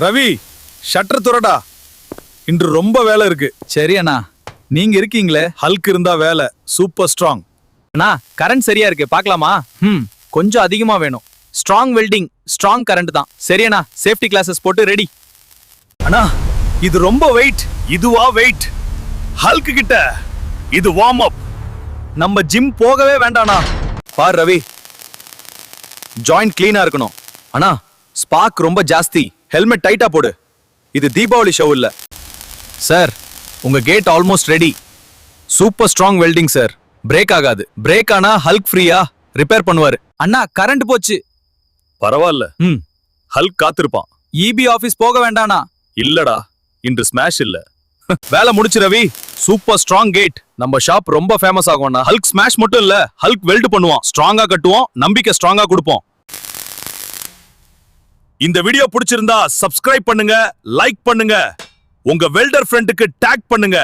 Ravi, shutter துறடா. இன்று ரொம்ப வேலை இருக்கு. சரி அண்ணா, நீங்க இருக்கீங்களே. ஹல்க் இருந்தா வேலை சூப்பர் ஸ்ட்ராங். அண்ணா கரண்ட் சரியா இருக்கு, பார்க்கலாமா? கொஞ்சம் அதிகமா வேணும். ஸ்ட்ராங் வெல்டிங், ஸ்ட்ராங் கரண்ட் தான். சரி அண்ணா, சேஃப்டி கிளாஸஸ் போட்டு ரெடி. அண்ணா, இது ரொம்ப வெயிட். இதுவா வெயிட்? ஹல்க் கிட்ட இது வார்ம் அப். நம்ம ஜிம் போகவே வேண்டாண்ணா. பார் ரவி, ஜாயிண்ட் கிளீனா இருக்கணும். அண்ணா ஸ்பார்க் ரொம்ப ஜாஸ்தி. ஹெல்மெட் டைட்டா போடு. இது தீபாவளி ஷோ இல்ல. சார், உங்க gate almost ready. Super strong welding sir. Break ஆகாது. பிரேக் ஆனா ஹல்க் ஃப்ரீயா ரிப்பேர் பண்ணுவாரு. அண்ணா கரண்ட் போச்சு. பரவாயில்ல, ஹல்க் காத்திருப்பான். இபி ஆபீஸ் போக வேண்டானா? இல்லடா, இன்று ஸ்மாஷ் இல்ல. வேலை முடிச்சு ரவி. Super strong cat. நம்ம ஷாப் ரொம்ப ஃபேமஸ் ஆகும்னா. ஹல்க் ஸ்மாஷ் மட்டும் இல்ல, ஹல்க் வெல்ட் பண்ணுவான். ஸ்ட்ராங்கா கட்டுவோம், நம்பிக்கை ஸ்ட்ராங்கா கொடுப்போம். இந்த வீடியோ பிடிச்சிருந்தா சப்ஸ்கிரைப் பண்ணுங்க, லைக் பண்ணுங்க, உங்க வெல்டர் ஃப்ரெண்டுக்கு டாக் பண்ணுங்க.